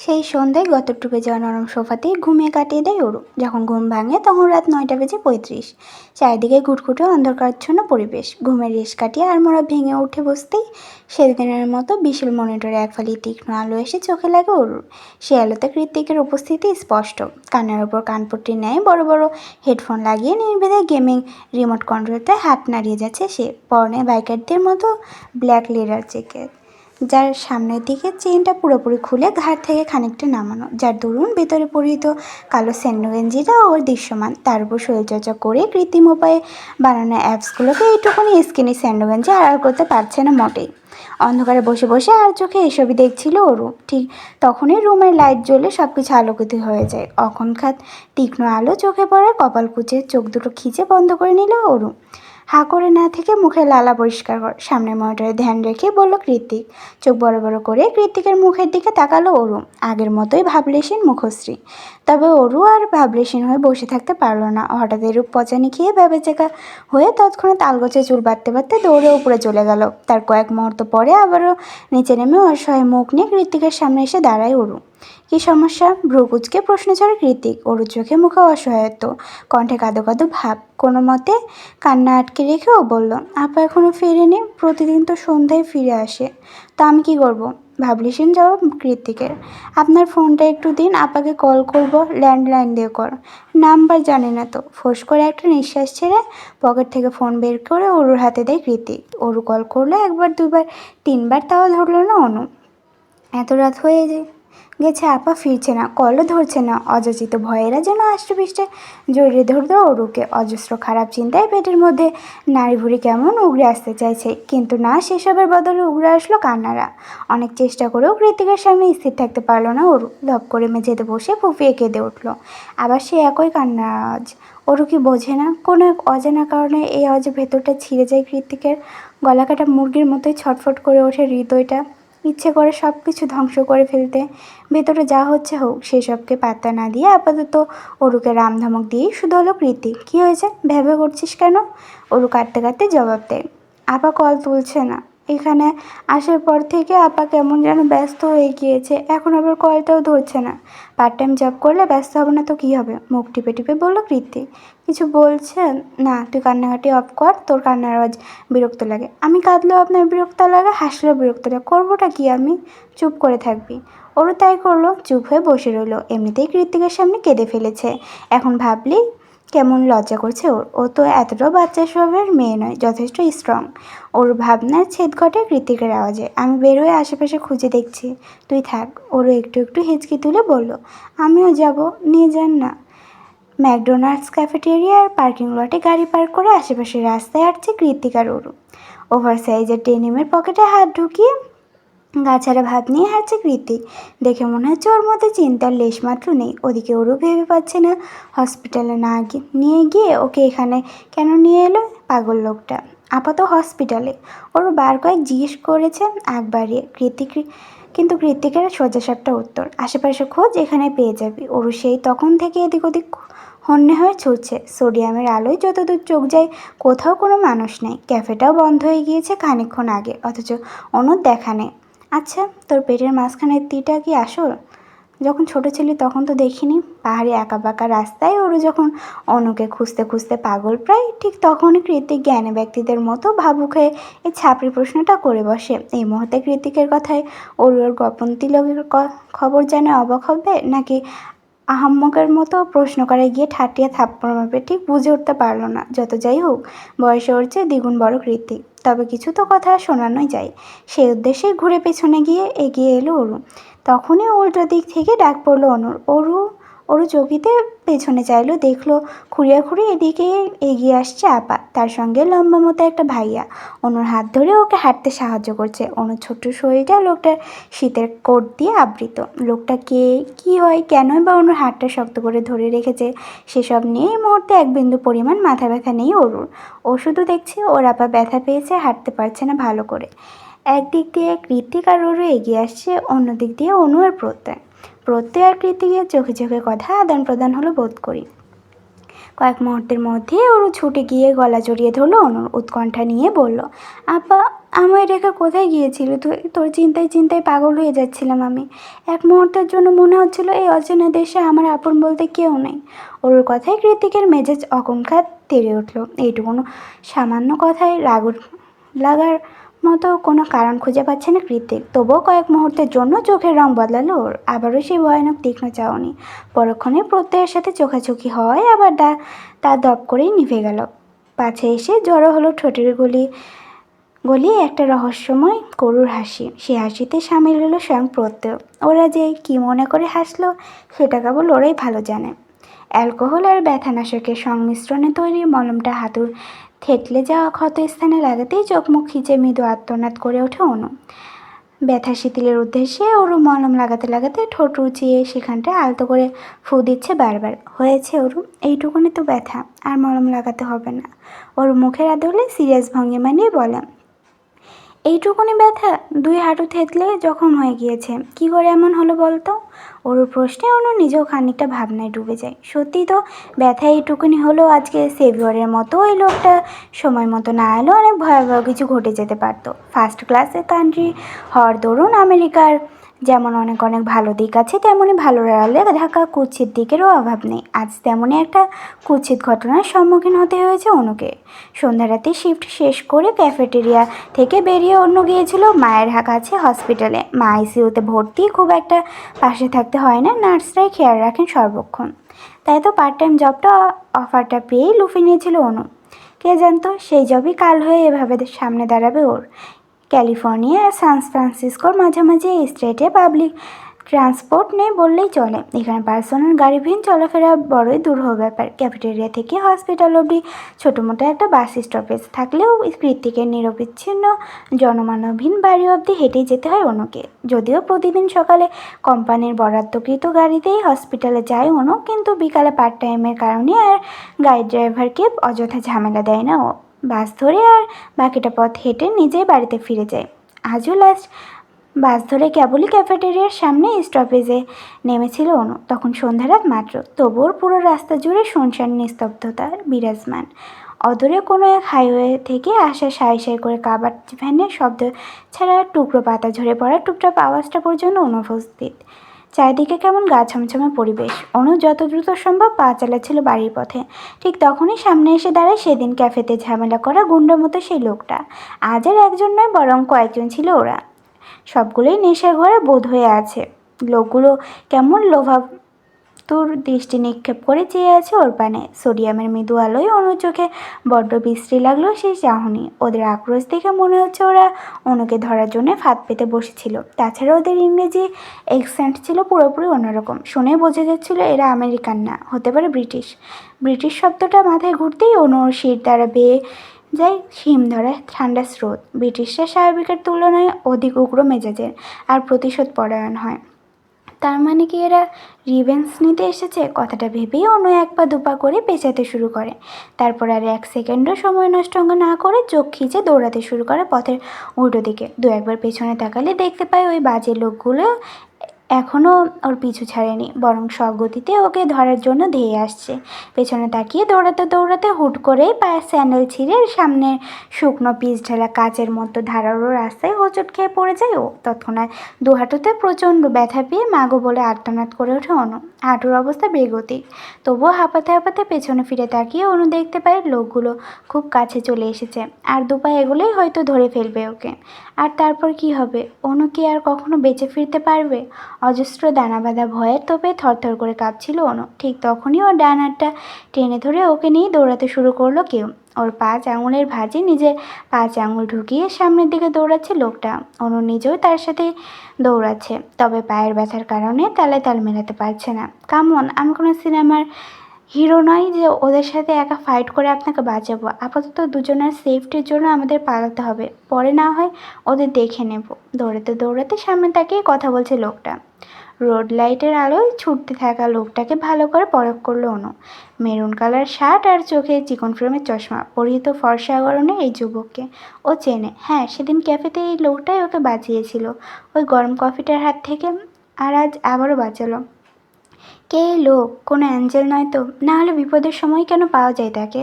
সেই সন্ধ্যায় গতর ডুবে যাওয়া নরম সোফাতেই ঘুমিয়ে কাটিয়ে দেয় ওরু। যখন ঘুম ভাঙে তখন রাত 9:35। চারিদিকে ঘুটঘুটে অন্ধকারাচ্ছন্ন পরিবেশ। ঘুমের রেশ কাটিয়ে আড়মোড়া ভেঙে উঠে বসতেই সেদিনের মতো বিশাল মনিটরে এক ফালি তীক্ষ্ণ আলো এসে চোখে লাগে ওরুর। সে আলোতে কৃত্তিকের উপস্থিতি স্পষ্ট। কানের ওপর কানপট্টির ন্যায় বড় বড় হেডফোন লাগিয়ে নির্বিধায় গেমিং রিমোট কন্ট্রোলতে হাত নাড়িয়ে যাচ্ছে সে। পরনে বাইকারদের মতো ব্ল্যাক লেদার জ্যাকেট, যার সামনের দিকে চেইনটা পুরোপুরি খুলে ঘাড় থেকে খানিকটা নামানো, যার দরুন ভেতরে পরিহিত কালো স্যান্ডো গেঞ্জিটা ওর দৃশ্যমান। তার উপর শরীরচর্চা করে কৃত্রিম উপায়ে বানানো অ্যাপসগুলোকে এইটুকুনি স্কিনি স্যান্ডো গেঞ্জি আড়াল করতে পারছে না মোটেই। অন্ধকারে বসে বসে আর চোখে এসবই দেখছিল ওরু। ঠিক তখনই রুমের লাইট জ্বলে সব কিছু আলোকিত হয়ে যায়। অখনখাত তীক্ষ্ণ আলো চোখে পড়ে, কপাল কুচে চোখ দুটো খিচে বন্ধ করে নিল ওরু। হাঁ করে না থেকে মুখের লালা পরিষ্কার কর, সামনের মনিটরে ধ্যান রেখে বলল কৃত্তিক। চোখ বড় বড় করে কৃত্তিকের মুখের দিকে তাকালো ওরু। আগের মতোই ভাবলেশীন মুখশ্রী। তবে ওরু আর ভাবলেশীন হয়ে বসে থাকতে পারল না। হঠাৎ এরূপ পচানি খেয়ে ভেবেচেকা হয়ে তৎক্ষণাৎ আলগোছে চুল বাঁধতে বাঁধতে দৌড়ে উপরে চলে গেল। তার কয়েক মুহূর্ত পরে আবারও নিচে নেমে অসহায় মুখ নিয়ে কৃত্তিকের সামনে এসে দাঁড়ায় ওরু। কি সমস্যা? ভ্রু কুচকে প্রশ্ন ছড়ে কৃত্তিক। ওরুর চোখে মুখে অসহায়ত্ব, কণ্ঠে কাঁদো কাঁদো ভাব। কোনো মতে কান্না আটকে রেখেও বলল, আপা এখনও ফেরেনি? প্রতিদিন তো সন্ধ্যায় ফিরে আসে। তা আমি কি করব? ভাবলেশীন জবাব কৃত্তিকের। আপনার ফোনটা একটু দিন, আপাকে কল করব। ল্যান্ডলাইন দিয়ে কর। নাম্বার জানি না তো। ফোঁস করে একটা নিঃশ্বাস ছেড়ে পকেট থেকে ফোন বের করে ওরুর হাতে দেয় কৃত্তিক। ওরু কল করলো একবার, দুবার, তিনবার, তাও ধরলো না অনু। এত রাত হয়ে গেছে, আপা ফিরছে না, কলও ধরছে না। অযাচিত ভয়েরা যেন আষ্টপৃষ্টে জড়িয়ে ধরল ওরুকে। অজস্র খারাপ চিন্তায় পেটের মধ্যে নাড়িভুড়ি কেমন উগড়ে আসতে চাইছে, কিন্তু না, সেসবের বদলে উগড়ে আসলো কান্নারা। অনেক চেষ্টা করেও কৃত্তিকের সামনে স্থির থাকতে পারলো না ওরু। ধপ করে মেঝেতে বসে ফুঁপিয়ে কেঁদে উঠল। আবার সে একই কান্নার আওয়াজ। ওরু কি বোঝে না? কোনো এক অজানা কারণে এই আওয়াজে ভেতরটা ছিঁড়ে যায় কৃত্তিকের। গলাকাটা মুরগির মতোই ছটফট করে ওঠে হৃদয়টা। ইচ্ছে করে সব কিছু ধ্বংস করে ফেলতে। ভেতরে যা হচ্ছে হোক, সেসবকে পাত্তা না দিয়ে আপাতত ওরুকে রামধমক দিয়েই শুধু হলো কৃত্তিক। কী হয়েছে? ভেবে করছিস কেন? ওরু কাঁদতে কাঁদতে জবাব দেয়, আপা কল তুলছে না। এখানে আসার পর থেকে আপা কেমন যেন ব্যস্ত হয়ে গিয়েছে। এখন আবার কলটাও ধরছে না। পার্ট টাইম জব করলে ব্যস্ত হবে না তো কী হবে? মুখ টিপে টিপে বলল কৃত্তিক। কিছু বলছেন না? তুই কান্নাকাটি অফ কর, তোর কান্নার আওয়াজ বিরক্ত লাগে। আমি কাঁদলেও আপনার বিরক্ত লাগে, হাসলেও বিরক্ত লাগে। করবোটা কি আমি? চুপ করে থাকবি। ওরও তাই করলো, চুপ হয়ে বসে রইল। এমনিতেই কৃত্তিকের সামনে কেঁদে ফেলেছে, এখন ভাবলি কেমন লজ্জা করছে ওর। ও তো এতটাও বাচ্চা স্বভাবের মেয়ে নয়, যথেষ্ট স্ট্রং। ওর ভাবনার ছেদ ঘটে কৃত্তিকের আওয়াজে। আমি বের হয়ে আশেপাশে খুঁজে দেখছি, তুই থাক। ওরও একটু একটু হেঁচকি তুলে বলল, আমিও যাব, নিয়ে যান না। ম্যাকডোনাল্ডস ক্যাফেটেরিয়া আর পার্কিং লটে গাড়ি পার্ক করে আশেপাশের রাস্তায় হাঁটছে কৃত্তিক আর ওরু। ওভার সাইজের ডেনিমের পকেটে হাত ঢুকিয়ে গাছাড়া ভাব নিয়ে হাঁটছে কৃত্তিক। দেখে মনে হচ্ছে ওর মধ্যে চিন্তার লেশমাত্র নেই। ওদিকে ওরও ভেবে পাচ্ছে না হসপিটালে না নিয়ে গিয়ে ওকে এখানে কেন নিয়ে এলো পাগল লোকটা। আপাতত হসপিটালে। ওরও বার কয়েক জিজ্ঞেস করেছে আগ বাড়িয়ে। কিন্তু কৃত্তিকের সোজাসাপটা উত্তর, আশেপাশে খোঁজ, এখানে পেয়ে যাবি। ওরও সেই তখন থেকে এদিক ওদিক হন্যে হয়ে ছুটছে। সোডিয়ামের আলোয় যতদূর চোখ যায় কোথাও কোনো মানুষ নেই। ক্যাফেটাও বন্ধ হয়ে গিয়েছে খানিকক্ষণ আগে, অথচ অনুর দেখা নেই। আচ্ছা, তোর পেটের মাঝখানের তীটা কি আসল? যখন ছোট ছিলি তখন তো দেখিনি। পাহাড়ি আঁকা বাঁকা রাস্তায় ওরু যখন অনুকে খুঁজতে খুঁজতে পাগল প্রায়, ঠিক তখনই কৃত্তিক জ্ঞানী ব্যক্তিদের মতো ভাবুক হয়ে এই ছাপড়ি প্রশ্নটা করে বসে। এই মুহূর্তে কৃত্তিকের কথায় ওর গোপন তিলকের খবর জানে অবাক হবে, নাকি আহাম্মকের মতো প্রশ্ন করে গিয়ে ঠাটিয়ে থাপ্পড় মারবে, ঠিক বুঝে উঠতে পারল না। যত যাই হোক, বয়সে ওর চেয়ে দ্বিগুণ বড় কৃত্তিক, তবে কিছু তো কথা শোনানোই যায়। সেই উদ্দেশ্যেই ঘুরে পেছনে গিয়ে এগিয়ে এলো ওরু। তখনই উল্টো দিক থেকে ডাক পড়লো অনুর। ওরু চকিতে পেছনে চাইলো, দেখলো খুঁড়িয়া খুঁড়িয়ে এদিকে এগিয়ে আসছে আপা, তার সঙ্গে লম্বা মতো একটা ভাইয়া। অনুর হাত ধরে ওকে হাঁটতে সাহায্য করছে। অনুর ছোট্ট শরীরটা লোকটার শীতের কোট দিয়ে আবৃত। লোকটা কে, কী হয়, কেনই বা অনুর হাতটা শক্ত করে ধরে রেখেছে, সেসব নিয়ে এই মুহূর্তে এক বিন্দু পরিমাণ মাথা ব্যথা নেই ওরুর। ও শুধু দেখছে ওর আপা ব্যথা পেয়েছে, হাঁটতে পারছে না ভালো করে। একদিক দিয়ে কৃত্তিক আর ওরু এগিয়ে আসছে, অন্যদিক দিয়ে অনু আর প্রত্যয়। প্রত্যয় আর কৃত্তিকের চোখে চোখে কথা আদান প্রদান হলো বোধ করি। কয়েক মুহূর্তের মধ্যে ওরু ছুটে গিয়ে গলা জড়িয়ে ধরলো অনুর, উৎকণ্ঠা নিয়ে বলল, আপা আমায় রেখে কোথায় গিয়েছিলি তুই? তোর চিন্তায় চিন্তায় পাগল হয়ে যাচ্ছিলাম আমি। এক মুহূর্তের জন্য মনে হচ্ছিল এই অচেনা দেশে আমার আপন বলতে কেউ নেই। ওর কথায় কৃতিকের মেজাজ অকঙ্কা তেড়ে উঠল। এইটুকুনো সামান্য কথায় লাগার মতো কোনো কারণ খুঁজে পাচ্ছে না কৃতিক। তবুও কয়েক মুহূর্তের জন্য চোখের রং বদলালো ওর। আবারও সেই ভয়ানক তীক্ষ্ণ চাহনি। পরক্ষণে প্রত্যয়ের সাথে চোখাচোখি হওয়ায় আবার তা দপ করেই নিভে গেল। পাছে এসে জড়ো হলো ঠোঁটের গলিয়ে একটা রহস্যময় করুর হাসি। সে হাসিতে সামিল হলো স্বয়ং প্রত্যয়। ওরা যে কি মনে করে হাসলো সেটা কেবল ওরাই ভালো জানে। অ্যালকোহল আর ব্যথানাশকের সংমিশ্রণে তৈরি মলমটা হাতুর থেতলে যাওয়া ক্ষত স্থানে লাগাতেই চোখ মুখ খিচে মৃদু আর্তনাদ করে ওঠে অনু। ব্যথা শিথিলের উদ্দেশ্যে ওরু মলম লাগাতে লাগাতে ঠোঁট রুচিয়ে সেখানটা আলতো করে ফু দিচ্ছে বারবার। হয়েছে ওরু, এইটুকুনি তো ব্যথা, আর মলম লাগাতে হবে না। ওর মুখের আদলে সিরিয়াস ভঙ্গিমা নিয়ে বলে, এইটুকুনি ব্যথা? 2 হাঁটু থেতলে জখম হয়ে গিয়েছে, কি করে এমন হলো বলতো? ওর প্রশ্নে অনু নিজেও খানিকটা ভাবনায় ডুবে যায়। সত্যি তো, ব্যথা এইটুকুনি হলেও আজকে সেভিয়রের মতো ওই লোকটা সময় মতো না এলেও অনেক ভয়াবহ কিছু ঘটে যেতে পারতো। ফার্স্ট ক্লাসে কান্ট্রি হওয়ার দরুন আমেরিকার যেমন অনেক অনেক ভালো দিক আছে, তেমনই ভালো রালে ঢাকা কুৎসিত দিকেরও অভাব নেই। আজ তেমনই একটা কুৎসিত ঘটনার সম্মুখীন হতে হয়েছে অনুকে। সন্ধ্যা রাতে শিফট শেষ করে ক্যাফেটেরিয়া থেকে বেরিয়ে অন্য গিয়েছিল মায়ের কাছে হসপিটালে। মা আইসিইউতে ভর্তি, খুব একটা পাশে থাকতে হয় না, নার্সরাই খেয়াল রাখেন সর্বক্ষণ। তাই তো পার্ট টাইম জবটা অফারটা পেয়েই লুফে নিয়েছিল অনু। কে জানতো সেই জবই কাল হয়ে এভাবে সামনে দাঁড়াবে ওর। ক্যালিফোর্নিয়া আর সান ফ্রান্সিসকোর মাঝামাঝি এই স্টেটে পাবলিক ট্রান্সপোর্ট নেই বললেই চলে। এখানে পার্সোনাল গাড়িবিহীন চলাফেরা বড়ই দুরূহ ব্যাপার। ক্যাফেটেরিয়া থেকে হসপিটাল অবধি ছোটোমোটো একটা বাস স্টপেজ থাকলেও কৃত্তিকের নিরবিচ্ছিন্ন জনমানবহীন বাড়ি অবধি হেঁটেই যেতে হয় অনুকে। যদিও প্রতিদিন সকালে কোম্পানির বরাদ্দকৃত গাড়িতেই হসপিটালে যায় অনু, কিন্তু বিকালে পার্ট টাইমের কারণে আর গাড়ি ড্রাইভারকে অযথা ঝামেলা দেয় না ও। বাস ধরে আর বাকিটা পথ হেঁটে নিজেই বাড়িতে ফিরে যায়। আজও লাস্ট বাস ধরে কেবলই ক্যাফেটেরিয়ার সামনে স্টপেজে নেমেছিল অনু। তখন সন্ধ্যা রাত মাত্র, তবুও পুরো রাস্তা জুড়ে শুনশান নিস্তব্ধতার বিরাজমান। অদূরে কোনো এক হাইওয়ে থেকে আসা সাই সাই করে কাবার ভ্যানের শব্দ ছাড়া টুকরো পাতা ঝরে পড়া টুকটাপ আওয়াজটা পর্যন্ত অনুপস্থিত। চারিদিকে কেমন গা ছমছমে পরিবেশ। অনু যত দ্রুত সম্ভব পা চালাচ্ছিল বাড়ির পথে। ঠিক তখনই সামনে এসে দাঁড়ায় সেদিন ক্যাফেতে ঝামেলা করা গুন্ডার মতো সেই লোকটা। আজ আর একজন নয়, বরং কয়েকজন ছিল ওরা। সবগুলোই নেশার ঘরে বোধ হয়ে আছে। লোকগুলো কেমন লোভাতুর দৃষ্টি নিক্ষেপ করে চেয়ে আছে ওর পানে। সোডিয়ামের মৃদু আলোয় অনুর চোখে বড্ড বিশ্রী লাগলো সেই চাহনি। ওদের আক্রোশ দেখে মনে হচ্ছে ওরা অনুকে ধরার জন্য ফাঁদ পেতে বসেছিল। তাছাড়া ওদের ইংরেজি অ্যাকসেন্ট ছিল পুরোপুরি অন্যরকম। শুনে বোঝা যাচ্ছিল এরা আমেরিকান না, হতে পারে ব্রিটিশ। ব্রিটিশ শব্দটা মাথায় ঘুরতেই অনুর শির দ্বারা বেয়ে যায় হিম ধরা ঠান্ডা স্রোত। ব্রিটিশরা স্বাভাবিকের তুলনায় অধিক উগ্র মেজাজের আর প্রতিশোধ পরায়ণ হয়। তার মানে কি এরা রিভেঞ্জ নিতে এসেছে? কথাটা ভেবেই অন্য এক পা দুপা করে পেঁচাতে শুরু করে। তারপর আর 1 সেকেন্ডও সময় নষ্ট না করে চোখ খিচে দৌড়াতে শুরু করে পথের উল্টো দিকে। 2-1 পেছনে তাকালে দেখতে পায় ওই বাজে লোকগুলো এখনও ওর পিছু ছাড়েনি, বরং সগতিতে ওকে ধরার জন্য ধেয়ে আসছে। পেছনে তাকিয়ে দৌড়াতে দৌড়াতে হুট করেই পায়ের স্যান্ডেল ছিঁড়ে সামনের শুকনো পিচ ঢালা কাচের মতো ধারালো রাস্তায় হোঁচট খেয়ে পড়ে যায় ও। তৎক্ষণাৎ 2 হাঁটুতে প্রচণ্ড ব্যথা পেয়ে মাগো বলে আর্তনাদ করে ওঠে অনু। হাঁটুর অবস্থা বেগতিক, তবুও হাঁপাতে হাঁপাতে পেছনে ফিরে তাকিয়ে অনু দেখতে পায় লোকগুলো খুব কাছে চলে এসেছে। আর 2 পা এগোলেই হয়তো ধরে ফেলবে ওকে। আর তারপর কি হবে? অনু কি আর কখনো বেঁচে ফিরতে পারবে? অজস্র দানা বাঁধা ভয়ের তোপে থরথর করে কাঁপছিল অনু। ঠিক তখনই ওর ডান হাতটা টেনে ধরে ওকে নিয়ে দৌড়াতে শুরু করলো কেউ। ওর 5 আঙুলের ভাঁজে নিজের 5 আঙুল ঢুকিয়ে সামনের দিকে দৌড়াচ্ছে লোকটা। অনু নিজেও তার সাথে দৌড়াচ্ছে, তবে পায়ের ব্যথার কারণে তালে তাল মেলাতে পারছে না। কামন, আমি কোনো সিনেমার হিরো নয় যে ওদের সাথে একা ফাইট করে আপনাকে বাঁচাবো। আপাতত দুজনের সেফটির জন্য আমাদের পালাতে হবে, পরে না হয় ওদের দেখে নেব। দৌড়াতে দৌড়াতে সামনে তাকিয়ে কথা বলছে লোকটা। রোড লাইটের আলোয় ছুটতে থাকা লোকটাকে ভালো করে পরখ করলো অনু। মেরুন কালার শার্ট আর চোখে চিকন ফ্রেমের চশমা পরিহিত ফর্সা গরনে এই যুবককে ও চেনে। হ্যাঁ, সেদিন ক্যাফেতে এই লোকটাই ওকে বাঁচিয়েছিল ওই গরম কফিটার হাত থেকে, আর আজ আবারও বাঁচালো। কে এই লোক? কোনো অ্যাঞ্জেল নয় তো? না হলে বিপদের সময় কেন পাওয়া যায় তাকে?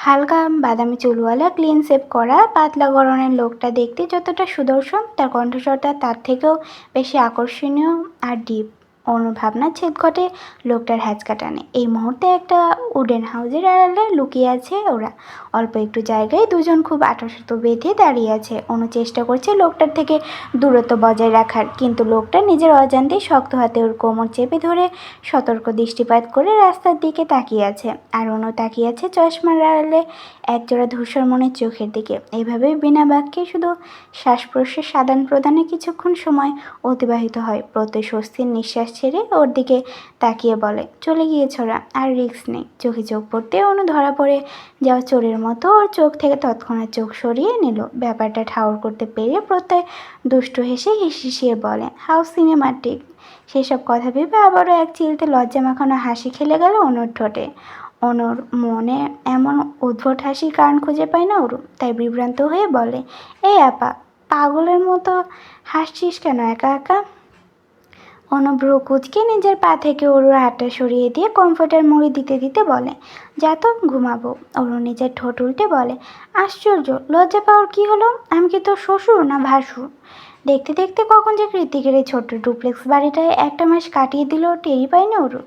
হালকা বাদামি চুলওয়ালা, ক্লিন শেভ করা, পাতলা গড়নের লোকটা দেখতে যতটা সুদর্শন, তার কণ্ঠস্বরটা তার থেকেও বেশি আকর্ষণীয় আর ডিপ। অনুর ভাবনার ছেদ ঘটে লোকটার হ্যাচকা টানে। এই মুহূর্তে একটা উডেন হাউসের আড়ালে লুকিয়ে আছে ওরা। অল্প একটু জায়গায় দুজন খুব আঁটোসাঁটো বেঁধে দাঁড়িয়ে আছে। অনু চেষ্টা করছে লোকটার থেকে দূরত্ব বজায় রাখার, কিন্তু লোকটা নিজের অজান্তেই শক্ত হাতে ওর কোমর চেপে ধরে সতর্ক দৃষ্টিপাত করে রাস্তার দিকে তাকিয়ে আছে। আর অনু তাকিয়ে আছে চশমার আড়ালে একজোড়া ধূসর মনের চোখের দিকে। এভাবেই বিনা বাক্যে শুধু শ্বাস প্রশ্বাস আদান প্রদানে কিছুক্ষণ সময় অতিবাহিত হয়। প্রত্যয় স্বস্তির নিঃশ্বাস ছেড়ে ওর দিকে তাকিয়ে বলে, চলে গিয়েছ ওরা, আর রিস্ক নেই। চোখে চোখ পড়তে অনু ধরা পড়ে যাওয়া চোরের মতো ওর চোখ থেকে তৎক্ষণাৎ চোখ সরিয়ে নিল। ব্যাপারটা ঠাউর করতে পেরে প্রত্যয় দুষ্টু হেসে হিসিয়ে বলে, হাউ সিনেমাটিক। সেসব কথা ভেবে আবারও এক চিলতে লজ্জা মাখানো হাসি খেলে গেল অনুর ঠোঁটে। অনুর মনে এমন উদ্ভট হাসির কারণ খুঁজে পায় না ওরু, তাই বিভ্রান্ত হয়ে বলে, এই আপা, পাগলের মতো হাসছিস কেন একা একা? অনু ভ্রু কুঁচকে নিজের পা থেকে অরুর হাতটা সরিয়ে দিয়ে কমফোর্টার মুড়ি দিতে দিতে বলে, যা তো ঘুমাবো। অরু নিজের ঠোঁট উল্টে বলে, আশ্চর্য, লজ্জা পাওয়ার কি হলো? আমি কি তোর শ্বশুর না ভাসুর? দেখতে দেখতে কখন যে কৃতিকের এই ছোট্ট ডুপ্লেক্স বাড়িটায় একটা মাস কাটিয়ে দিল টেরই পায়নি ওরু।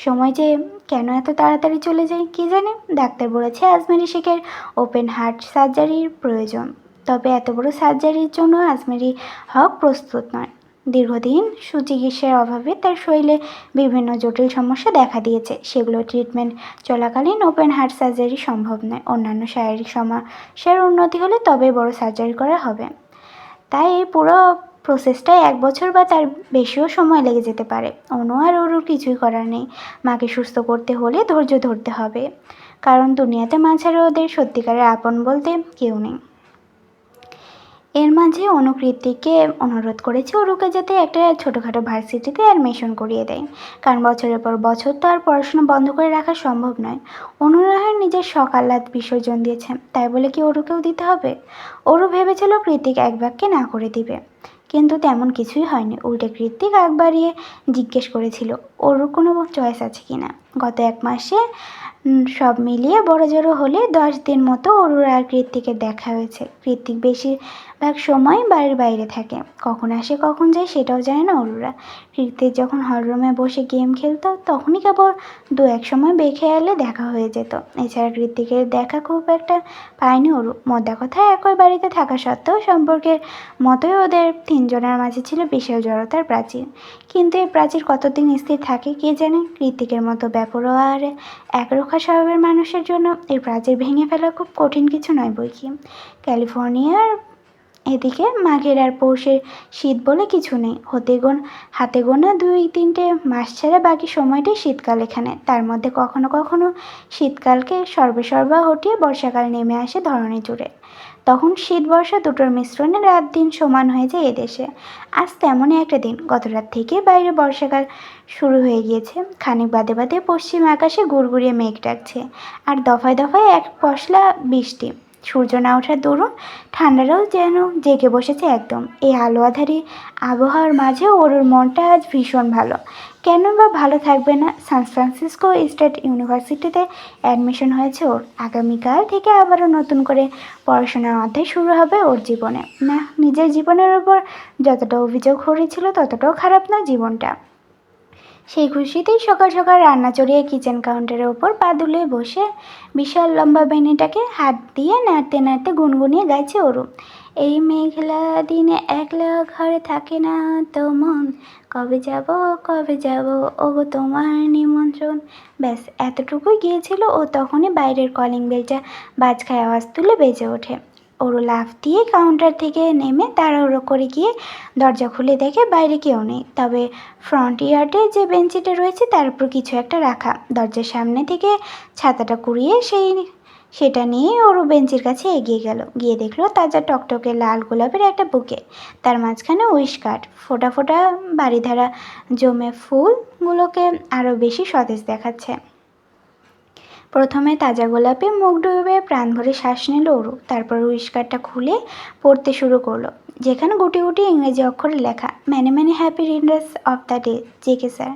সময় যে কেন এত তাড়াতাড়ি চলে যায় কি জানে। ডাক্তার বলেছে আজমেরি শেখের ওপেন হার্ট সার্জারির প্রয়োজন, তবে এত বড় সার্জারির জন্য আজমেরি হক প্রস্তুত নয়। দীর্ঘদিন সুচিকিৎসার অভাবে তার শরীরে বিভিন্ন জটিল সমস্যা দেখা দিয়েছে। সেগুলো ট্রিটমেন্ট চলাকালীন ওপেন হার্ট সার্জারি সম্ভব নয়। অন্যান্য শারীরিক সমস্যার উন্নতি হলে তবে বড় সার্জারি করা হবে। তাই এই পুরো প্রসেসটায় 1 বছর বা তার বেশিও সময় লেগে যেতে পারে। অনু আর ওরুর কিছুই করার নেই। মাকে সুস্থ করতে হলে ধৈর্য ধরতে হবে, কারণ দুনিয়াতে মা ছাড়া ওদের সত্যিকারের আপন বলতে কেউ নেই। এর মাঝে অনু কৃতিককে অনুরোধ করেছে ওরুকে যাতে একটা ছোটোখাটো ভার্সিটিতে অ্যাডমিশন করিয়ে দেয়, কারণ বছরের পর বছর তো আর পড়াশোনা বন্ধ করে রাখা সম্ভব নয়। অনুরাহের নিজের শখ আহ্লাদ বিসর্জন দিয়েছে, তাই বলে কি ওরুকেও দিতে হবে? ওরু ভেবেছিল কৃতিক এক বাক্যে না করে দিবে, কিন্তু তেমন কিছুই হয়নি। উল্টে কৃতিক আগ বাড়িয়ে জিজ্ঞেস করেছিল ওরুর কোনো চয়েস আছে কিনা। গত 1 মাসে সব মিলিয়ে বড়জড়ো হলে 10 দিন মতো অরুর আর কৃতিকের দেখা হয়েছে। কৃতিক বেশিরভাগ সময় বাড়ির বাইরে থাকে, কখন আসে কখন যায় সেটাও জানে না অরুরা। কৃতিক যখন হলরুমে বসে গেম খেলতো তখনই কেবল 2-1 সময় বেখেয়ালে দেখা হয়ে যেত। এছাড়া কৃতিকের দেখা খুব একটা পায়নি অরু। মোদ্দা কথা, একই বাড়িতে থাকা সত্ত্বেও সম্পর্কের মতোই ওদের 3 জনের মাঝে ছিল বিশাল জড়তার প্রাচীর। কিন্তু এই প্রাচীর কতদিন স্থির থাকে কে জানে। কৃতিকের মতো বেপরোয়া আর একরোখা স্বভাবের মানুষের জন্য এই প্রাচীর ভেঙে ফেলা খুব কঠিন কিছু নয় বই কি। ক্যালিফোর্নিয়ার এদিকে মাঘের আর পৌষের শীত বলে কিছু নেই। হাতে গোনা 2-3টে মাস ছাড়া বাকি সময়টাই শীতকাল এখানে। তার মধ্যে কখনো কখনো শীতকালকে সর্বে হটিয়ে বর্ষাকাল নেমে আসে ধরণী জুড়ে। তখন শীত বর্ষা দুটোর মিশ্রণে রাত দিন সমান হয়ে যায় এদেশে। আজ তেমনই একটা দিন। গত রাত থেকে বাইরে বর্ষাকাল শুরু হয়ে গিয়েছে। খানিক বাদে বাদে পশ্চিম আকাশে গুড়গুড়িয়ে মেঘ ডাকছে, আর দফায় দফায় এক পশলা বৃষ্টি। সূর্য না ওঠার দরুন ঠান্ডাটাও যেন জেগে বসেছে একদম। এই আলো আঁধারি আবহাওয়ার মাঝে ওরুর মনটা আজ ভীষণ ভালো। কেন বা ভালো থাকবে না? সান ফ্রান্সিসকো স্টেট ইউনিভার্সিটিতে অ্যাডমিশন হয়েছে ওর। আগামীকাল থেকে আবারও নতুন করে পড়াশোনার অধ্যায় শুরু হবে ওর জীবনে। না, নিজের জীবনের ওপর যতটা অভিযোগ হয়েছিল ততটাও খারাপ না জীবনটা। সেই খুশিতেই সকাল সকাল রান্না চড়িয়ে কিচেন কাউন্টারের ওপর পা দুলিয়ে বসে বিশাল লম্বা বেনিটাকে হাত দিয়ে নাড়তে নাড়তে গুনগুনিয়ে গাইছে অরু। এই মেঘলা দিনে একলা ঘরে থাকে না তো মন, কবে যাব ওগো তোমার নিমন্ত্রণ। ব্যাস এতটুকুই গিয়েছিল ও, তখনই বাইরের কলিং বেলটা বাজ খায় আওয়াজ তুলে বেজে ওঠে। ওরু লাফ দিয়ে কাউন্টার থেকে নেমে তাড়াহুড়ো করে গিয়ে দরজা খুলে দেখে বাইরে কেউ নেই, তবে ফ্রন্ট ইয়ার্ডে যে বেঞ্চিটা রয়েছে তার উপর কিছু একটা রাখা। দরজার সামনে থেকে ছাতাটা কুড়িয়ে সেটা নিয়ে ওরু বেঞ্চির কাছে এগিয়ে গেল। গিয়ে দেখলো তাজা টকটকে লাল গোলাপের একটা বুকে, তার মাঝখানে উইশ কার্ড। ফোটা ফোটা বাড়িধারা জমে ফুলগুলোকে আরও বেশি সতেজ দেখাচ্ছে। প্রথমে তাজা গোলাপে মুখ ডুবে প্রাণ ভরে শ্বাস নিল অরু, তারপর উইশ কার্ডটা খুলে পড়তে শুরু করলো, যেখানে গুটি গুটি ইংরেজি অক্ষরে লেখা, many many happy returns of the day, JK sir.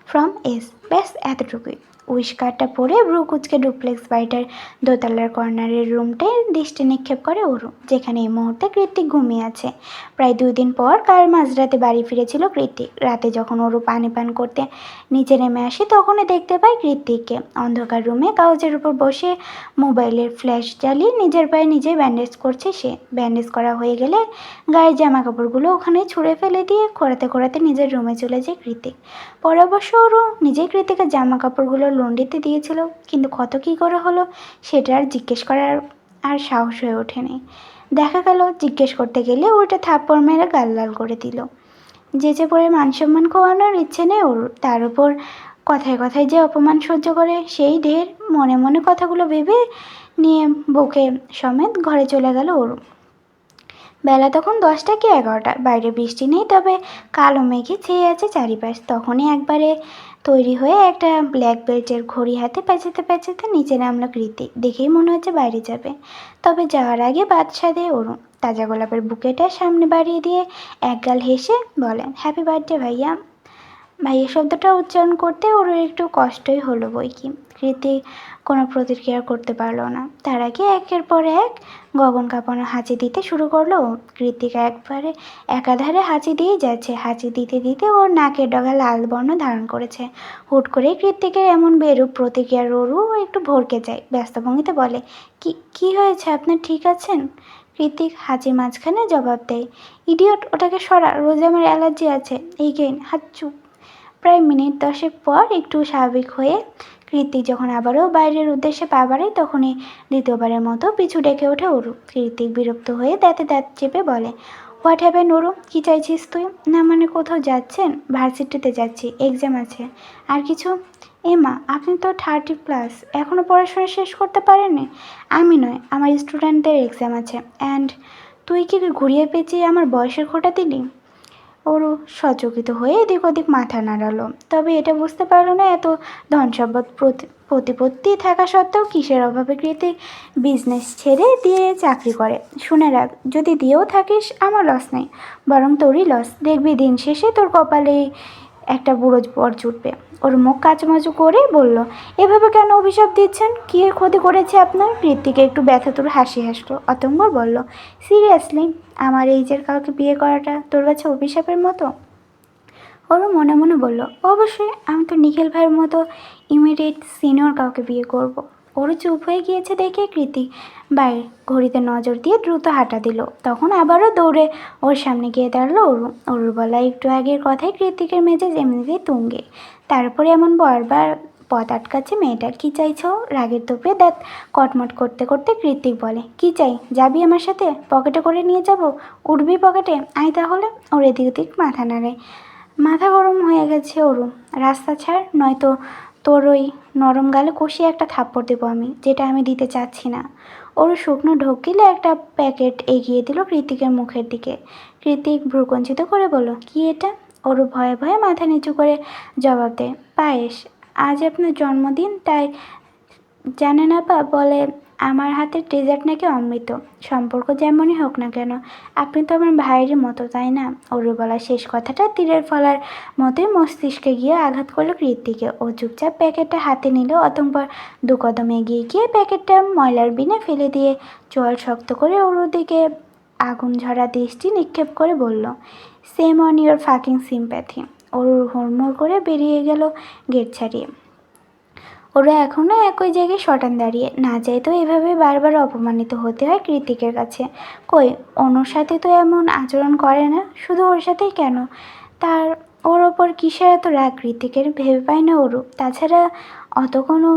From S. ব্যাস এতটুকুই। উইস্কারটা পরে ব্রু কুচকে ডুপ্লেক্স বাড়িটার দোতলার কর্নারের রুমটায় দৃষ্টি নিক্ষেপ করে অরু, যেখানে এই মুহূর্তে কৃত্তিক ঘুমিয়ে আছে। প্রায় 2 দিন পর কাল মাঝরাতে বাড়ি ফিরেছিল কৃত্তিক। রাতে যখন অরু পানি পান করতে নিচে নেমে আসে তখনই দেখতে পায় কৃত্তিককে অন্ধকার রুমে কাগজের উপর বসে মোবাইলের ফ্ল্যাশ জ্বালিয়ে নিজের পায়ে নিজেই ব্যান্ডেজ করছে সে। ব্যান্ডেজ করা হয়ে গেলে গায়ের জামা কাপড়গুলো ওখানে ছুঁড়ে ফেলে দিয়ে খোঁড়াতে খোঁড়াতে নিজের রুমে চলে যায় কৃত্তিক। পরে অবশ্য ওরও নিজেই কৃত্তিকের জামা কাপড়গুলো লন্ড্রিতে দিয়েছিল, কিন্তু কত কী করে হলো সেটা আর জিজ্ঞেস করার আর সাহস হয়ে ওঠেনি। দেখা গেল জিজ্ঞেস করতে গেলে ওইটা থাপ্পড় মেরে গাল লাল করে দিল। যেচে পড়ে মানসম্মান খোয়ানোর ইচ্ছে নেই ওর, তার উপর কথায় কথায় যে অপমান সহ্য করে সেই ঢের। মনে মনে কথাগুলো ভেবে নিয়ে বুকে সমেত ঘরে চলে গেল ওর। বেলা তখন 10টা কি 11টা। বাইরে বৃষ্টি নেই, তবে কালো মেঘে ছেয়ে আছে চারিপাশ। তখনই একবারে তৈরি হয়ে একটা ব্ল্যাক বেল্টের ঘড়ি হাতে পেঁচাতে পেঁচাতে নিচে নামলো কৃতি। দেখেই মনে হচ্ছে বাইরে যাবে, তবে যাওয়ার আগে বাদশা দেয় অরুণ তাজা গোলাপের বুকেটা সামনে বাড়িয়ে দিয়ে একগাল হেসে বলেন, হ্যাপি বার্থডে ভাইয়া। ভাইয়া শব্দটা উচ্চারণ করতে ওর একটু কষ্টই হলো বই কি। কৃতি কোনো প্রতিক্রিয়া করতে পারলো না। তার আগে একের পর এক গগন কাঁপানো হাঁচি দিতে শুরু করলো ও। কৃতিকা একবারে একাধারে হাঁচি দিয়েই যাচ্ছে। হাঁচি দিতে দিতে ওর নাকের ডগা লাল বর্ণ ধারণ করেছে। হুট করে কৃতিকের এমন বেরূপ প্রতিক্রিয়ার ওরও একটু ভরকে যায়। ব্যস্ত ভঙ্গিতে বলে, কি হয়েছে, আপনার ঠিক আছেন? কৃতিক হাঁচি মাঝখানে জবাব দেয়, ইডিয়ট, ওটাকে সরা, রোজ আমার অ্যালার্জি আছে। এই গেন হাত চুপ। প্রায় মিনিট 10 পর একটু স্বাভাবিক হয়ে কৃতিক যখন আবারও বাইরের উদ্দেশ্যে পা বাড়ায় তখনই দ্বিতীয়বারের মতো পিছু ডেকে ওঠে অরু। কৃতিক বিরক্ত হয়ে দাঁতে দাঁত চেপে বলে, হোয়াট হ্যাপেন অরু, কী চাইছিস তুই? না মানে কোথাও যাচ্ছেন? ভার্সিটিতে যাচ্ছি, এক্সাম আছে। আর কিছু? মা, আপনি তো 30+, এখনও পড়াশোনা শেষ করতে পারেননি? আমি নয়, আমার স্টুডেন্টদের এক্সাম আছে। অ্যান্ড তুই কি ঘুরিয়ে পেঁচিয়ে আমার বয়সের খোঁটা দিলি? ওরও সচকিত হয়ে এদিক ওদিক মাথা নাড়ালো, তবে এটা বুঝতে পারলো না এত ধনসম্পদ প্রতিপত্তি থাকা সত্ত্বেও কিসের অভাবে কৃতিক বিজনেস ছেড়ে দিয়ে চাকরি করে। শুনে রাখ, যদি দিয়েও থাকিস আমার লস নেই, বরং তোরই লস। দেখবি দিন শেষে তোর কপালে একটা বুড়ো পর জুটবে। ওর মুখ কাচুমাচু করে বলল, এভাবে কেন অভিশাপ দিচ্ছেন? কী ক্ষতি করেছে আপনার? কৃতিকে একটু ব্যথাতুর হাসি হাসলো। অতঃপর বলল, সিরিয়াসলি, আমার এইজের কাউকে বিয়ে করাটা তোর কাছে অভিশাপের মতো? ওরও মনে মনে বলল, অবশ্যই, আমি তো নিখিল ভাইয়ের মতো ইমিডিয়েট সিনিয়র কাউকে বিয়ে করব। ওরও চুপ হয়ে গিয়েছে দেখে কৃতি বাইরে ঘড়িতে নজর দিয়ে দ্রুত হাঁটা দিল। তখন আবারও দৌড়ে ওর সামনে গিয়ে দাঁড়ালো অরু। অরুর বলা একটু আগের কথায় কৃতিকের মেজাজ এমনিতেই তুঙ্গে, তারপরে এমন বারবার পথ আটকাচ্ছে মেয়েটা। কী চাইছো? রাগের তোপে দাঁত কটমট করতে করতে কৃতিক বলে, কী চাই? যাবি আমার সাথে? পকেটে করে নিয়ে যাব? উঠবি পকেটে? আয় তাহলে। ওর এদিক ওদিক মাথা নাড়ে। মাথা গরম হয়ে গেছে অরু, রাস্তা ছাড়, নয়তো তোর ওই নরম গালে কষিয়ে একটা থাপ্পড় দেবো আমি, যেটা আমি দিতে চাচ্ছি না। ওর শুকনো ঢোক গিলে একটা প্যাকেট এগিয়ে দিল কৃতিকের মুখের দিকে। কৃতিক ভ্রুকুঞ্চিত করে বলল, কি এটা? ওরও ভয়ে ভয়ে মাথা নিচু করে জবাব দেয়, পায়েস। আজ আপনার জন্মদিন, তাই জানেন আপা, বলে আমার হাতের ডেজার্ট নাকি অমৃত। সম্পর্ক যেমনই হোক না কেন, আপনি তো আমার ভাইয়েরই মতো, তাই না? ওরু বলা শেষ কথাটা তীরের ফলার মতোই মস্তিষ্কে গিয়ে আঘাত করলো কৃতিকে। ও চুপচাপ প্যাকেটটা হাতে নিল। অতঃপর 2 কদম এগিয়ে গিয়ে প্যাকেটটা ময়লার বিনে ফেলে দিয়ে চোয়াল শক্ত করে ওর দিকে আগুন ঝরা দৃষ্টি নিক্ষেপ করে বলল, shame on your fucking sympathy. ওর হুড়মুড় করে বেরিয়ে গেল গেট ছাড়িয়ে। ওরা এখনও একই জায়গায় শটান দাঁড়িয়ে। না চাইতেও এভাবে বারবার অপমানিত হতে হয় কৃতিকের কাছে। কই, অনুর সাথে তো এমন আচরণ করে না, শুধু ওর সাথেই কেন? তার ওর ওপর কিসের এত রাগ কৃতিকের ভেবে পায় না ওরও। তাছাড়া অত কোনো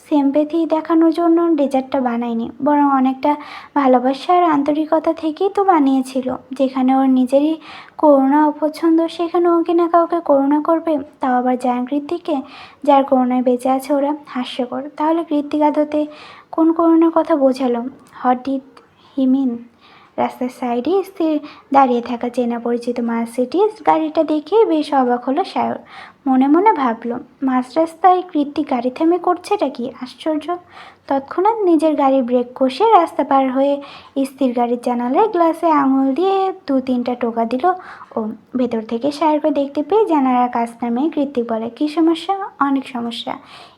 সিম্প্যাথি দেখানোর জন্য ডেজার্টটা বানায়নি, বরং অনেকটা ভালোবাসা আর আন্তরিকতা থেকেই তো বানিয়েছিল। যেখানে ওর নিজেরই করুণা অপছন্দ, সেখানে ও কিনা কাউকে করুণা করবে, তাও আবার জায়ান কৃতিককে, যার করুণায় বেঁচে আছে ওরা। হাস্যকর। তাহলে কৃতিক আদতে কোন করুণার কথা বোঝালো? হোয়াট ডিড হি মিন? রাস্তার সাইডে স্থির দাঁড়িয়ে থাকা চেনা পরিচিত মার্সিডিজ গাড়িটা দেখে বেশ অবাক হলো সায়র। মনে মনে ভাবল, মাঝ রাস্তায় কৃত্তিক গাড়ি থেমে করছেটা কি আশ্চর্য। তৎক্ষণাৎ নিজের গাড়ি ব্রেক কষে রাস্তা পার হয়ে স্থির গাড়ির জানালায় গ্লাসে আঙুল দিয়ে 2-3টা টোকা দিল ও। ভেতর থেকে সায়রকে দেখতে পেয়ে জানালার কাছ নামিয়ে কৃত্তিক বলে, কী সমস্যা? অনেক সমস্যা।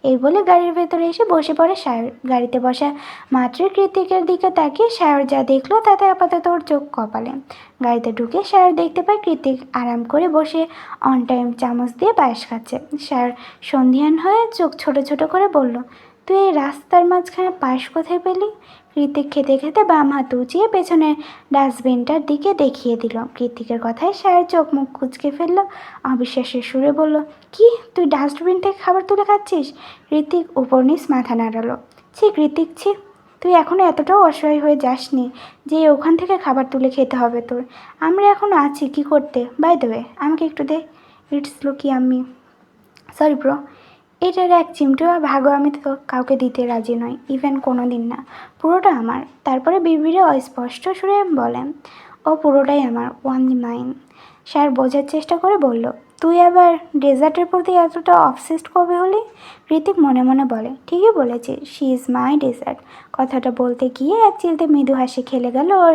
এই বলে গাড়ির ভেতরে এসে বসে পড়ে সায়র। গাড়িতে বসা মাত্রই কৃত্তিকের দিকে তাকিয়ে সায়র যা দেখলো তাতে আপাতত ওর চোখ কপালে। গাড়িতে ঢুকে সায়র দেখতে পায় কৃত্তিক আরাম করে বসে অন টাইম চামচ দিয়ে পায়েস খাচ্ছে। সায়র সন্ধিয়ান হয়ে চোখ ছোট ছোট করে বলল, তুই এই রাস্তার মাঝখানে পায়েস কোথায় পেলি? কৃত্তিক খেতে খেতে বাম হাত উঁচিয়ে পেছনের ডাস্টবিনটার দিকে দেখিয়ে দিল। কৃত্তিকের কথায় সায়র চোখ মুখ কুঁচকে ফেলল, অবিশ্বাসের সুরে বলল, কি তুই ডাস্টবিন থেকে খাবার তুলে খাচ্ছিস? কৃত্তিক উপর নিচ মাথা নাড়ালো। ছি কৃত্তিক, ছি, তুই এখনও এতটাও অসহায় হয়ে যাসনি যে ওখান থেকে খাবার তুলে খেতে হবে তোর। আমরা এখনও আছি কি করতে। বাই দ্য ওয়ে, আমাকে একটু দে। ইটস লুকি আমি সরি ব্রো, এটার এক চিমটো ভাগও আমি তো কাউকে দিতে রাজি নই, ইভেন কোনো দিন না। পুরোটা আমার। তারপরে বিড়বিড়ে অস্পষ্ট সুরে বলেন, ও পুরোটাই আমার, ওয়ানলি মাইন। স্যার বোঝার চেষ্টা করে বলল, তুই আবার ডেজার্টের প্রতি এতটা অবসেসড কবে হলি? ঋতিক মনে মনে বলে, ঠিকই বলেছে, শি ইজ মাই ডেজার্ট। কথাটা বলতে গিয়ে এক চিলতে মৃদু হাসি খেলে গেল ওর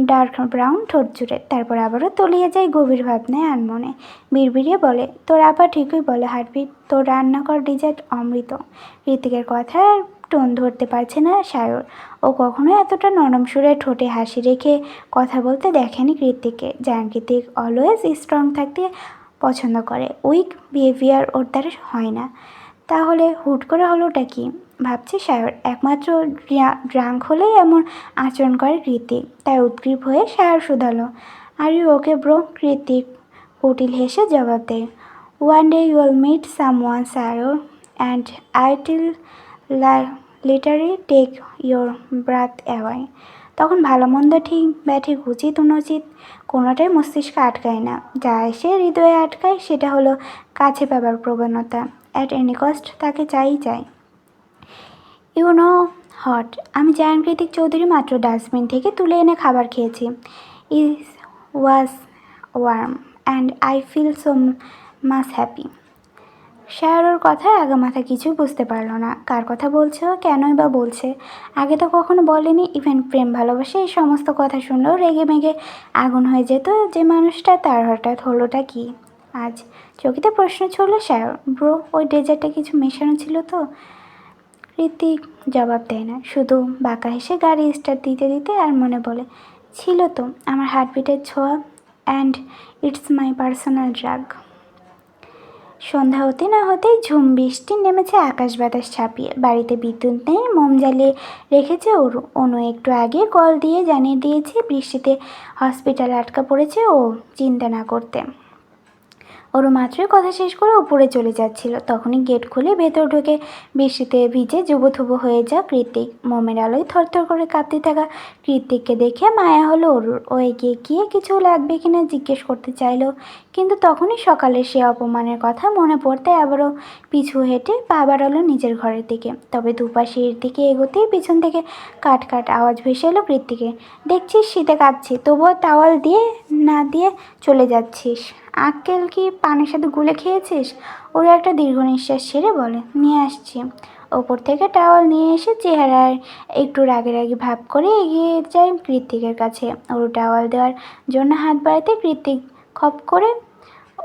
ডার্ক ব্রাউন ঠোঁট জুড়ে। তারপর আবারও তলিয়ে যায় গভীর ভাবনায় আনমনে। বিড়বিড়িয়ে বলে, তোর আপা ঠিকই বলে হার্টবিট, তোর রান্না কর ডেজার্ট অমৃত। ঋতিকের কথার টোন ধরতে পারছে না সায়র। ও কখনো এতটা নরম সুরে ঠোঁটে হাসি রেখে কথা বলতে দেখেনি কৃত্তিককে। জান কৃত্তিক অলওয়েজ স্ট্রং থাকতে পছন্দ করে, উইক বিহেভিয়ার ওর দ্বারা হয় না। তাহলে হুট করে হলোটা কি? ভাবছি সায়র একমাত্র ড্রাঙ্ক হলেই এমন আচরণ করে কৃত্তিক। তাই উদ্গ্রীব হয়ে Sayar শুধালো, are you okay bro? কৃত্তিক কুটিল হেসে জবাব দেয়, one day you will meet someone Sayar and I till literary take your ব্রাথ away. তখন ভালো মন্দ ঠিক ব্যাঠিক উচিত অনুচিত কোনোটাই মস্তিষ্কে আটকায় না। যা এসে হৃদয়ে আটকায় সেটা হলো কাছে পাবার প্রবণতা। অ্যাট এনি কস্ট তাকে চাই। ইউ নো হট, আমি জায়ান কৃতিক চৌধুরী মাত্র ডাস্টবিন থেকে তুলে এনে খাবার খেয়েছি। Is was warm and I feel so much happy. শায়রোর কথায় আগামাথা কিছুই বুঝতে পারল না। কার কথা বলছে ও, কেনই বা বলছে? আগে তো কখনো বলেনি। ইভেন প্রেম ভালোবাসে এই সমস্ত কথা শুনলেও রেগে মেগে আগুন হয়ে যেত যে মানুষটা, তার হঠাৎ হলোটা কি আজ? চকিতে প্রশ্ন ছুড়ল শায়র, ব্রো ওই ডেজার্টে কিছু মেশানো ছিল তো? ঋতিক জবাব দেয় না, শুধু বাঁকা হেসে গাড়ি স্টার্ট দিতে দিতে আর মনে বলে, ছিল তো, আমার হার্টবিটের ছোঁয়া, and it's my personal drug. সন্ধ্যা হতে না হতেই ঝুম বৃষ্টি নেমেছে আকাশ বাতাস ছাপিয়ে। বাড়িতে বিদ্যুৎ নেই, মোম জ্বালিয়ে রেখেছে অনু একটু আগে কল দিয়ে জানিয়ে দিয়েছে বৃষ্টিতে হসপিটালে আটকা পড়েছে ও চিন্তা না করতে। ওরও মাত্রই কথা শেষ করে উপরে চলে যাচ্ছিল, তখনই গেট খুলে ভেতর ঢুকে বৃষ্টিতে ভিজে জুবোথুবো হয়ে যা কৃত্তিক। মোমের আলোয় থরথর করে কাঁপতে থাকা কৃত্তিককে দেখে মায়া হলো অরুর। ও এগিয়ে গিয়ে কিছু লাগবে কিনা জিজ্ঞেস করতে চাইল, কিন্তু তখনই সকালের সে অপমানের কথা মনে পড়তে আবারও পিছু হেঁটে পা বাড়ালো নিজের ঘরের দিকে। তবে দুপা সিঁড়ির দিকে এগোতেই পিছন থেকে কাট কাট আওয়াজ ভেসে এলো কৃত্তিকে, দেখছিস শীতে কাঁপছি, তবুও টাওয়াল দিয়ে না দিয়ে চলে যাচ্ছিস? আক্কেল কি পানের সাথে গুলে খেয়েছিস? ওরা একটা দীর্ঘ নিঃশ্বাস ছেড়ে বলে, নিয়ে আসছি। ওপর থেকে টাওয়াল নিয়ে এসে চেহারায় একটু রাগি ভাব করে এগিয়ে যায় কৃত্তিকের কাছে। ওর টাওয়াল দেওয়ার জন্য হাত বাড়াতে কৃত্তিক খপ করে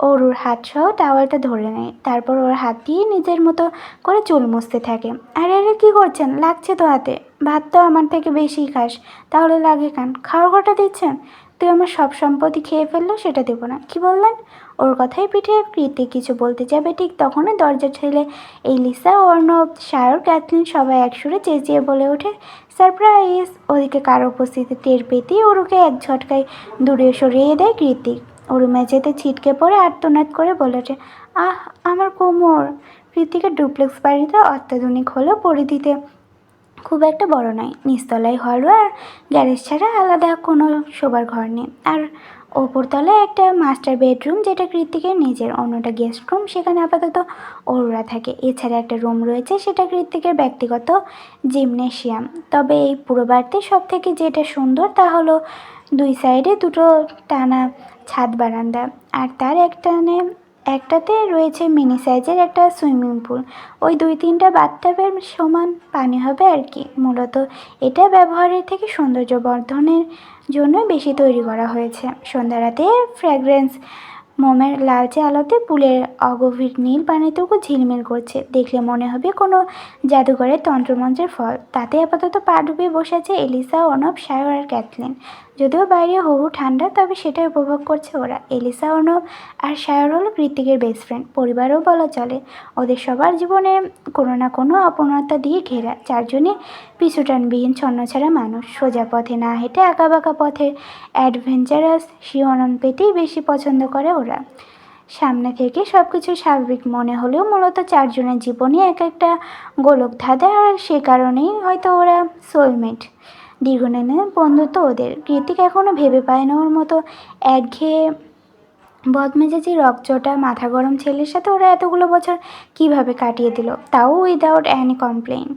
ওর হাত সহ টাওয়ালটা ধরে নেয়। তারপর ওর হাত দিয়ে নিজের মতো করে চুল মুছতে থাকে। আরে কী করছেন? লাগছে তো হাতে। ভাত তো আমার থেকে বেশিই খাস, তাহলে লাগে কেন? খাওয়ার ঘটা দিচ্ছেন? তুই আমার সব সম্পত্তি খেয়ে ফেললো, সেটা দেবো না। কি বললেন? ওর কথাই পিঠে কৃত্তিক কিছু বলতে যাবে, ঠিক তখনই দরজা ঠেলে এই লিসা, অর্ণব, সায়র, ক্যাথলিন সবাই একসুরে চেঁচিয়ে বলে ওঠে, সারপ্রাইজ! ওদিকে কারো উপস্থিতি টের পেতেই ওরুকে এক ঝটকায় দূরে সরিয়ে দেয় কৃত্তিক। ওরু মেঝেতে ছিটকে পড়ে আর্তনাদ করে বলে ওঠে, আহ আমার কোমর! কৃত্তিকের ডুপ্লেক্স বাড়িটা অত্যাধুনিক হলেও পরিধিতে খুব একটা বড় নয়। নিচতলায় হল আর গ্যারেজ ছাড়া আলাদা কোনো শোবার ঘর নেই। আর ওপরতলায় একটা মাস্টার বেডরুম, যেটা কৃত্তিকের নিজের, অন্যটা গেস্ট রুম, সেখানে আপাতত ওরা থাকে। এছাড়া একটা রুম রয়েছে, সেটা কৃত্তিকের ব্যক্তিগত জিমনেশিয়াম। তবে এই পুরো বাড়িতে সব থেকে যেটা সুন্দর তা হলো দুই সাইডে দুটো টানা ছাদ বারান্দা, আর তার একটাতে রয়েছে মিনি সাইজের একটা সুইমিং পুল। ওই 2-3টা বাথটাবের সমান পানি হবে আর কি। মূলত এটা ব্যবহারের থেকে সৌন্দর্য বর্ধনের জন্য বেশি তৈরি করা হয়েছে। সন্ধ্যা রাতে ফ্র্যাগ্রেন্স মোমের লালচে আলোতে পুলের অগভীর নীল পানিটুকু ঝিলমিল করছে, দেখলে মনে হবে কোনো জাদুঘরের তন্ত্রমন্ত্রের ফল। তাতে আপাতত পা ডুবিয়ে বসে আছে এলিসা, অর্ণব, সায়র আর ক্যাথলিন। যদিও বাইরে হু হু ঠান্ডা, তবে সেটাই উপভোগ করছে ওরা। এলিসা, অর্ণব আর সায়র হলো কৃতিকের বেস্ট ফ্রেন্ড, পরিবারও বলা চলে। ওদের সবার জীবনে কোনো না কোনো অপূর্ণতা দিয়ে ঘেরা, চারজনই পিছুটানবিহীন ছন্নছাড়া মানুষ। সোজা পথে না হেঁটে আঁকাবাঁকা পথের অ্যাডভেঞ্চারাস শিহরণ পেতেই বেশি পছন্দ করে ওরা। সামনে থেকে সব কিছু স্বাভাবিক মনে হলেও মূলত চারজনের জীবনই এক একটা গোলকধাঁধা, আর সে কারণেই হয়তো ওরা সোলমেট। দীর্ঘদিনের বন্ধুত্ব ওদের। কৃতিক এখনও ভেবে পায় না ওর মতো একঘেয়ে বদমেজাজি রকচটা মাথা গরম ছেলের সাথে ওরা এতগুলো বছর কিভাবে কাটিয়ে দিল, তাও উইদাউট অ্যানি কমপ্লেইন।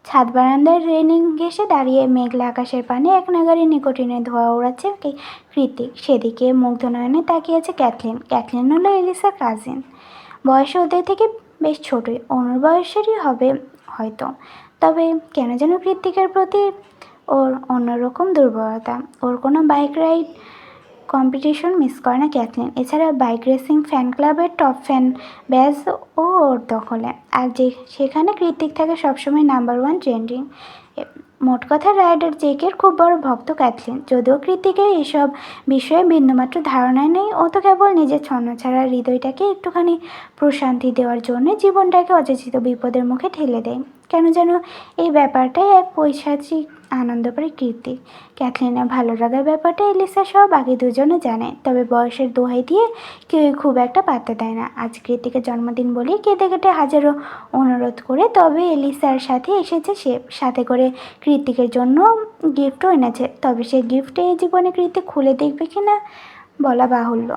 ছাদ বারান্দার রেলিং ঘেঁষে দাঁড়িয়ে মেঘলা আকাশের পানে এক নাগারে নিকোটিনের ধোঁয়া ওড়াচ্ছে কৃতিক। সেদিকে মুগ্ধ নয়নে তাকিয়ে আছে ক্যাথলিন। ক্যাথলিন হলো এলিসার কাজিন, বয়সে ওদের থেকে বেশ ছোটই, অনুর বয়সেরই হবে হয়তো। তবে কেন যেন কৃতিকের প্রতি ওর অন্যরকম দুর্বলতা। ওর কোনো বাইক রাইড কম্পিটিশন মিস করে না ক্যাথলিন। এছাড়া বাইক রেসিং ফ্যান ক্লাবের টপ ফ্যান ব্যাজ ও ওর দখলে, আর সেখানে কৃতিক থাকে সবসময় নাম্বার 1 ট্রেন্ডিং। মোট কথা রাইডার জেকের খুব বড় ভক্ত ক্যাথলিন। যদিও কৃতিকের এসব বিষয়ে বিন্দুমাত্র ধারণাই নেই, ও তো কেবল নিজের ছন্নছাড়া হৃদয়টাকে একটুখানি প্রশান্তি দেওয়ার জন্য জীবনটাকে অযাচিত বিপদের মুখে ঠেলে দেয়। কেন যেন এই ব্যাপারটাই এক পৈশাচিক আনন্দ পায় কৃতিক। ক্যাথলিনের ভালো লাগার ব্যাপারটা এলিসা সহ বাকি দুজনে জানে, তবে বয়সের দোহাই দিয়ে কেউই খুব একটা পাত্তা দেয় না। আজ কৃতিকের জন্মদিন বলেই কেটে কেটে হাজারো অনুরোধ করে তবে এলিসার সাথে এসেছে সে, সাথে করে কৃতিকের জন্য গিফটও এনেছে। তবে সে গিফট এই জীবনে কৃতিক খুলে দেখবে কিনা বলা বাহুল্য।